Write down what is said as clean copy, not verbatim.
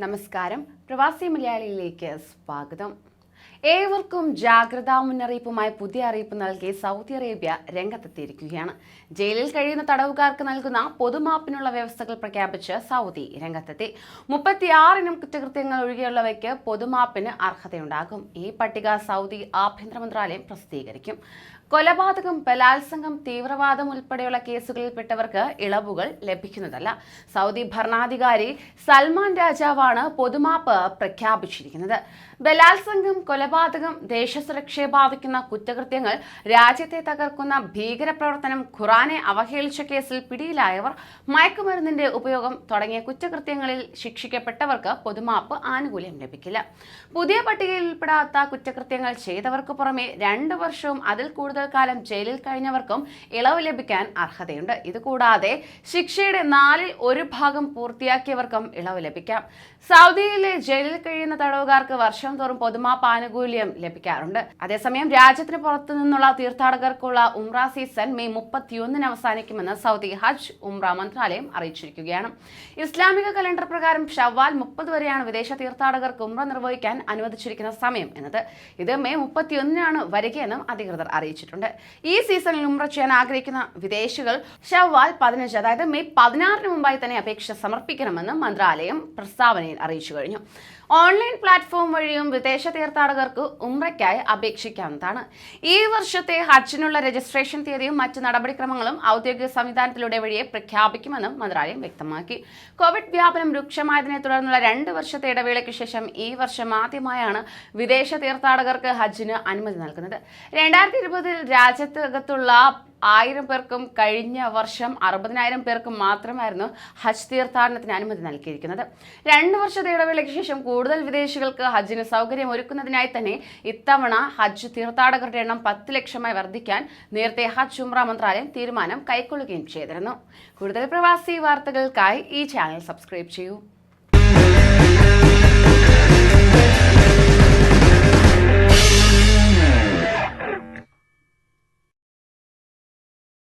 നമസ്കാരം. പ്രവാസി മലയാളിയിലേക്ക് സ്വാഗതം. ഏവർക്കും ജാഗ്രതാ മുന്നറിയിപ്പുമായി പുതിയ അറിയിപ്പ് നൽകി സൗദി അറേബ്യ രംഗത്തെത്തിയിരിക്കുകയാണ്. ജയിലിൽ കഴിയുന്ന തടവുകാർക്ക് നൽകുന്ന പൊതുമാപ്പിനുള്ള വ്യവസ്ഥകൾ പ്രഖ്യാപിച്ച് സൗദി രംഗത്തെത്തി. 36 ഇനം കുറ്റകൃത്യങ്ങൾ ഒഴികെയുള്ളവയ്ക്ക് പൊതുമാപ്പിന് അർഹതയുണ്ടാകും. ഈ പട്ടിക സൗദി ആഭ്യന്തര മന്ത്രാലയം പ്രസിദ്ധീകരിക്കും. കൊലപാതകം, ബലാത്സംഗം, തീവ്രവാദം ഉൾപ്പെടെയുള്ള കേസുകളിൽപ്പെട്ടവർക്ക് ഇളവുകൾ ലഭിക്കുന്നതല്ല. സൗദി ഭരണാധികാരി സൽമാൻ രാജാവാണ് പൊതുമാപ്പ് പ്രഖ്യാപിച്ചിരിക്കുന്നത്. ബലാത്സംഗം, കൊലപാതകം, ദേശസുരക്ഷയെ ബാധിക്കുന്ന കുറ്റകൃത്യങ്ങൾ, രാജ്യത്തെ തകർക്കുന്ന ഭീകരപ്രവർത്തനം, ഖുറാനെ അവഹേളിച്ച കേസിൽ പിടിയിലായവർ, മയക്കുമരുന്നിന്റെ ഉപയോഗം തുടങ്ങിയ കുറ്റകൃത്യങ്ങളിൽ ശിക്ഷിക്കപ്പെട്ടവർക്ക് പൊതുമാപ്പ് ആനുകൂല്യം ലഭിക്കില്ല. പുതിയ പട്ടികയിൽ ഉൾപ്പെടാത്ത കുറ്റകൃത്യങ്ങൾ ചെയ്തവർക്ക് പുറമെ 2 വർഷവും അതിൽ കൂടുതൽ കാലം ജയിലിൽ കഴിഞ്ഞവർക്കും ഇളവ് ലഭിക്കാൻ അർഹതയുണ്ട്. ഇതുകൂടാതെ ശിക്ഷയുടെ 1/4 ഭാഗം പൂർത്തിയാക്കിയവർക്കും ഇളവ് ലഭിക്കാം. സൗദിയിലെ ജയിലിൽ കഴിയുന്ന തടവുകാർക്ക് വർഷം തോറും പൊതുമാപ്പ് ആനുകൂല്യം ലഭിക്കാറുണ്ട്. അതേസമയം രാജ്യത്തിന് പുറത്തു നിന്നുള്ള തീർത്ഥാടകർക്കുള്ള ഉംറ സീസൺ മെയ് 31 അവസാനിക്കുമെന്ന് സൗദി ഹജ്ജ് ഉംറ മന്ത്രാലയം അറിയിച്ചിരിക്കുകയാണ്. ഇസ്ലാമിക കലണ്ടർ പ്രകാരം ഷവ്വാൽ 30 വരെയാണ് വിദേശ തീർത്ഥാടകർക്ക് ഉംറ നിർവഹിക്കാൻ അനുവദിച്ചിരിക്കുന്ന സമയം എന്നത്. ഇത് മെയ് 31 വരികയെന്നും അധികൃതർ അറിയിച്ചിട്ടുണ്ട്. ഈ സീസണിൽ ഉംറ ചെയ്യാൻ ആഗ്രഹിക്കുന്ന വിദേശികൾ ഷവ്വാൽ 15 അതായത് മെയ് 16 മുമ്പായി തന്നെ അപേക്ഷ സമർപ്പിക്കണമെന്ന് മന്ത്രാലയം പ്രസ്താവനയിൽ അറിയിച്ചു കഴിഞ്ഞു. ഓൺലൈൻ പ്ലാറ്റ്ഫോം വഴിയും വിദേശ തീർത്ഥാടകർക്ക് ഉംറയ്ക്കായി അപേക്ഷിക്കാവുന്നതാണ്. ഈ വർഷത്തെ ഹജ്ജിനുള്ള രജിസ്ട്രേഷൻ തീയതിയും മറ്റ് നടപടിക്രമങ്ങളും ഔദ്യോഗിക സംവിധാനത്തിലൂടെ വഴിയെ പ്രഖ്യാപിക്കുമെന്നും മന്ത്രാലയം വ്യക്തമാക്കി. കോവിഡ് വ്യാപനം രൂക്ഷമായതിനെ തുടർന്നുള്ള 2 വർഷത്തെ ഇടവേളയ്ക്ക് ശേഷം ഈ വർഷം ആദ്യമായാണ് വിദേശ തീർത്ഥാടകർക്ക് ഹജ്ജിന് അനുമതി നൽകുന്നത്. 2020 രാജ്യത്തകത്തുള്ള 1000 പേർക്കും കഴിഞ്ഞ വർഷം 60,000 പേർക്കും മാത്രമായിരുന്നു ഹജ്ജ് തീർത്ഥാടനത്തിന് അനുമതി നൽകിയിരിക്കുന്നത്. 2 വർഷത്തെ ഇടവേളയ്ക്ക് ശേഷം കൂടുതൽ വിദേശികൾക്ക് ഹജ്ജിന് സൗകര്യം ഒരുക്കുന്നതിനായി തന്നെ ഇത്തവണ ഹജ്ജ് തീർത്ഥാടകരുടെ എണ്ണം 10 ലക്ഷമായി വർദ്ധിക്കാൻ നേരത്തെ ഹജ്ജ് ഉംറ മന്ത്രാലയം തീരുമാനം കൈക്കൊള്ളുകയും ചെയ്തിരുന്നു. കൂടുതൽ പ്രവാസി വാർത്തകൾക്കായി ഈ ചാനൽ സബ്സ്ക്രൈബ് ചെയ്യൂ.